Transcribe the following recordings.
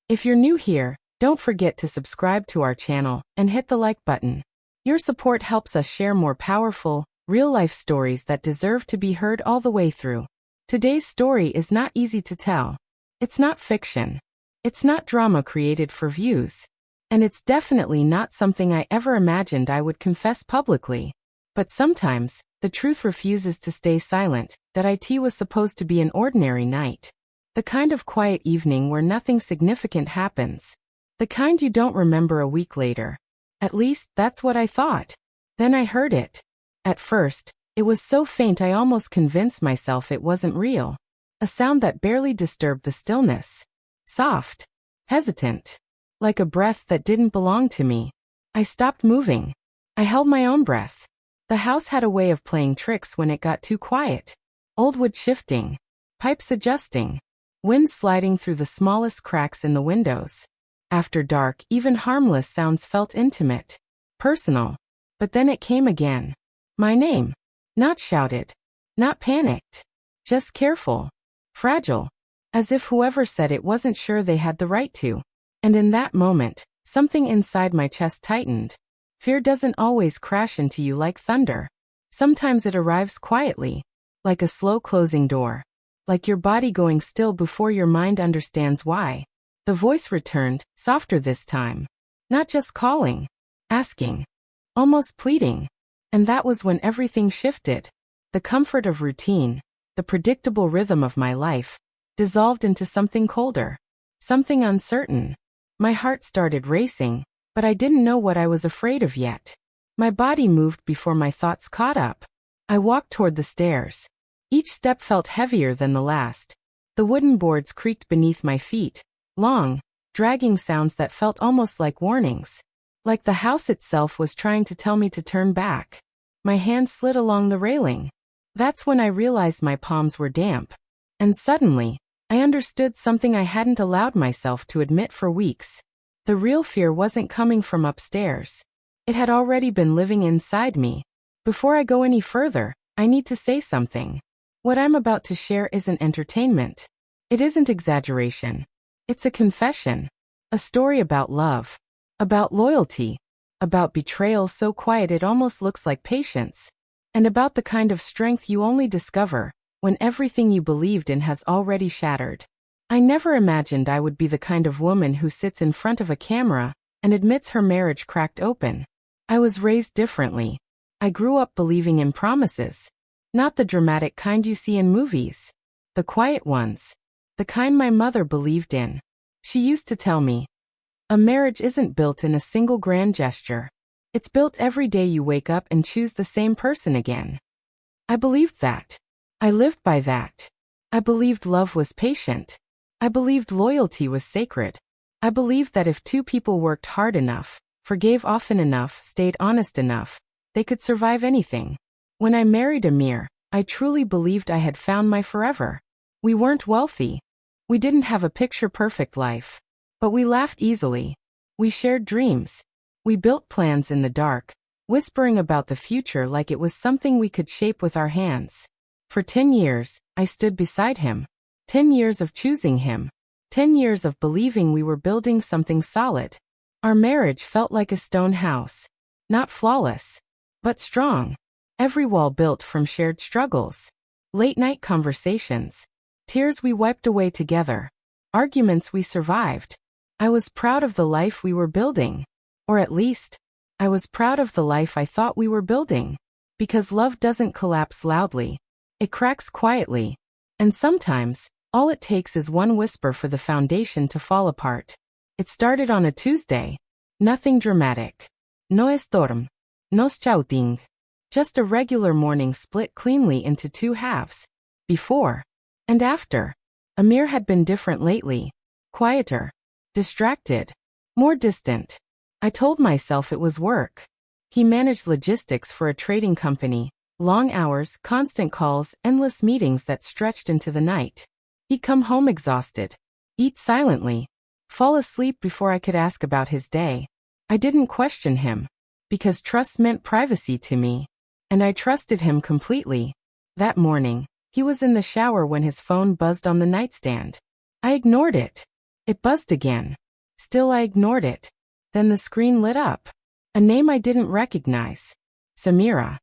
If you're new here, don't forget to subscribe to our channel and hit the like button. Your support helps us share more powerful, real-life stories that deserve to be heard all the way through. Today's story is not easy to tell. It's not fiction. It's not drama created for views. And it's definitely not something I ever imagined I would confess publicly. But sometimes, the truth refuses to stay silent. That IT was supposed to be an ordinary night. The kind of quiet evening where nothing significant happens. The kind you don't remember a week later. At least, that's what I thought. Then I heard it. At first, it was so faint I almost convinced myself it wasn't real. A sound that barely disturbed the stillness. Soft. Hesitant. Like a breath that didn't belong to me. I stopped moving. I held my own breath. The house had a way of playing tricks when it got too quiet. Old wood shifting. Pipes adjusting. Wind sliding through the smallest cracks in the windows. After dark, even harmless sounds felt intimate. Personal. But then it came again. My name. Not shouted. Not panicked. Just careful. Fragile. As if whoever said it wasn't sure they had the right to. And in that moment, something inside my chest tightened. Fear doesn't always crash into you like thunder. Sometimes it arrives quietly. Like a slow closing door. Like your body going still before your mind understands why. The voice returned, softer this time. Not just calling. Asking. Almost pleading. And that was when everything shifted. The comfort of routine, the predictable rhythm of my life, dissolved into something colder. Something uncertain. My heart started racing, but I didn't know what I was afraid of yet. My body moved before my thoughts caught up. I walked toward the stairs. Each step felt heavier than the last. The wooden boards creaked beneath my feet. Long, dragging sounds that felt almost like warnings. Like the house itself was trying to tell me to turn back. My hand slid along the railing. That's when I realized my palms were damp. And suddenly, I understood something I hadn't allowed myself to admit for weeks. The real fear wasn't coming from upstairs. It had already been living inside me. Before I go any further, I need to say something. What I'm about to share isn't entertainment. It isn't exaggeration. It's a confession. A story about love. About loyalty. About betrayal so quiet it almost looks like patience. And about the kind of strength you only discover when everything you believed in has already shattered. I never imagined I would be the kind of woman who sits in front of a camera and admits her marriage cracked open. I was raised differently. I grew up believing in promises. Not the dramatic kind you see in movies. The quiet ones. The kind my mother believed in. She used to tell me, a marriage isn't built in a single grand gesture. It's built every day you wake up and choose the same person again. I believed that. I lived by that. I believed love was patient. I believed loyalty was sacred. I believed that if two people worked hard enough, forgave often enough, stayed honest enough, they could survive anything. When I married Amir, I truly believed I had found my forever. We weren't wealthy. We didn't have a picture-perfect life. But we laughed easily. We shared dreams. We built plans in the dark, whispering about the future like it was something we could shape with our hands. For 10 years, I stood beside him. 10 years of choosing him. 10 years of believing we were building something solid. Our marriage felt like a stone house. Not flawless, but strong. Every wall built from shared struggles. Late-night conversations. Tears we wiped away together. Arguments we survived. I was proud of the life we were building. Or at least, I was proud of the life I thought we were building. Because love doesn't collapse loudly. It cracks quietly. And sometimes, all it takes is one whisper for the foundation to fall apart. It started on a Tuesday. Nothing dramatic. No storm. No shouting. Just a regular morning split cleanly into two halves. Before. And after. Amir had been different lately. Quieter. Distracted. More distant. I told myself it was work. He managed logistics for a trading company. Long hours, constant calls, endless meetings that stretched into the night. He'd come home exhausted. Eat silently. Fall asleep before I could ask about his day. I didn't question him. Because trust meant privacy to me. And I trusted him completely. That morning, he was in the shower when his phone buzzed on the nightstand. I ignored it. It buzzed again. Still I ignored it. Then the screen lit up. A name I didn't recognize. Samira.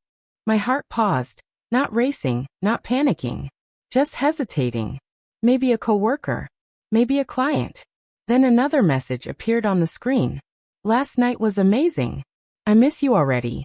My heart paused, not racing, not panicking. Just hesitating. Maybe a coworker. Maybe a client. Then another message appeared on the screen. Last night was amazing. I miss you already.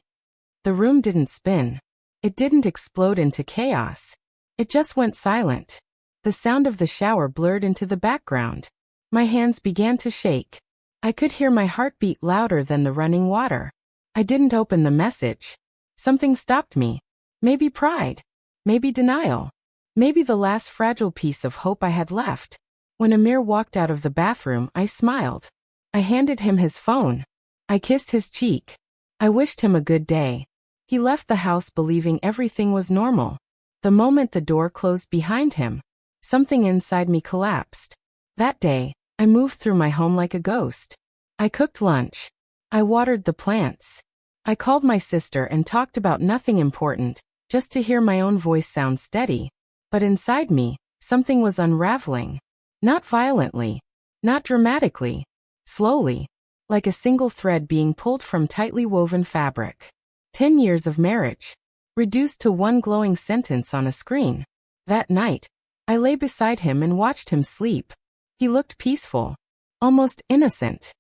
The room didn't spin. It didn't explode into chaos. It just went silent. The sound of the shower blurred into the background. My hands began to shake. I could hear my heartbeat louder than the running water. I didn't open the message. Something stopped me. Maybe pride. Maybe denial. Maybe the last fragile piece of hope I had left. When Amir walked out of the bathroom, I smiled. I handed him his phone. I kissed his cheek. I wished him a good day. He left the house believing everything was normal. The moment the door closed behind him, something inside me collapsed. That day, I moved through my home like a ghost. I cooked lunch. I watered the plants. I called my sister and talked about nothing important, just to hear my own voice sound steady. But inside me, something was unraveling. Not violently. Not dramatically. Slowly. Like a single thread being pulled from tightly woven fabric. 10 years of marriage. Reduced to one glowing sentence on a screen. That night, I lay beside him and watched him sleep. He looked peaceful. Almost innocent.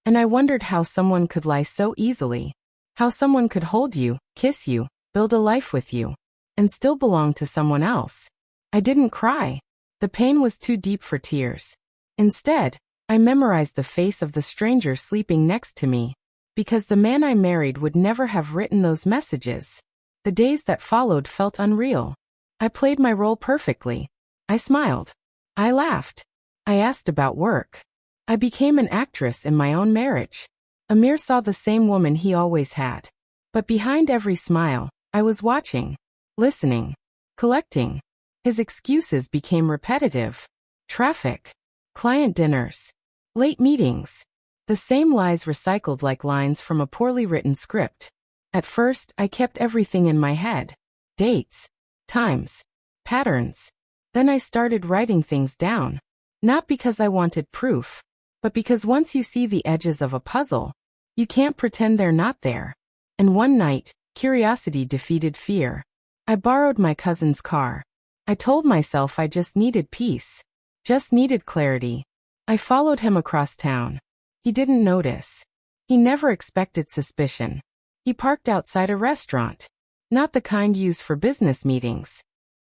And I wondered how someone could lie so easily. How someone could hold you, kiss you, build a life with you, and still belong to someone else. I didn't cry. The pain was too deep for tears. Instead, I memorized the face of the stranger sleeping next to me. Because the man I married would never have written those messages. The days that followed felt unreal. I played my role perfectly. I smiled. I laughed. I asked about work. I became an actress in my own marriage. Amir saw the same woman he always had. But behind every smile, I was watching, listening, collecting. His excuses became repetitive. Traffic. Client dinners. Late meetings. The same lies recycled like lines from a poorly written script. At first, I kept everything in my head. Dates. Times. Patterns. Then I started writing things down. Not because I wanted proof, but because once you see the edges of a puzzle, you can't pretend they're not there. And one night, curiosity defeated fear. I borrowed my cousin's car. I told myself I just needed peace. Just needed clarity. I followed him across town. He didn't notice. He never expected suspicion. He parked outside a restaurant. Not the kind used for business meetings.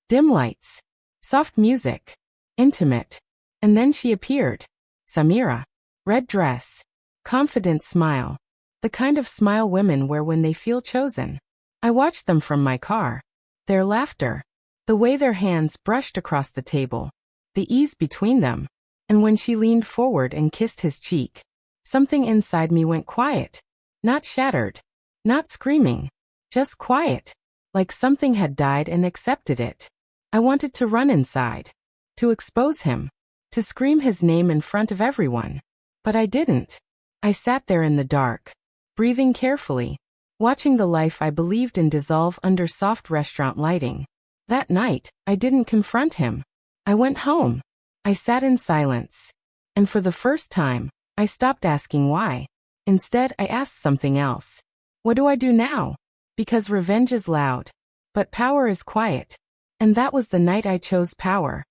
Dim lights. Soft music. Intimate. And then she appeared. Samira. Red dress. Confident smile. The kind of smile women wear when they feel chosen. I watched them from my car. Their laughter. The way their hands brushed across the table. The ease between them. And when she leaned forward and kissed his cheek, something inside me went quiet. Not shattered. Not screaming. Just quiet. Like something had died and accepted it. I wanted to run inside. To expose him. To scream his name in front of everyone. But I didn't. I sat there in the dark. Breathing carefully. Watching the life I believed in dissolve under soft restaurant lighting. That night, I didn't confront him. I went home. I sat in silence. And for the first time, I stopped asking why. Instead, I asked something else. What do I do now? Because revenge is loud. But power is quiet. And that was the night I chose power.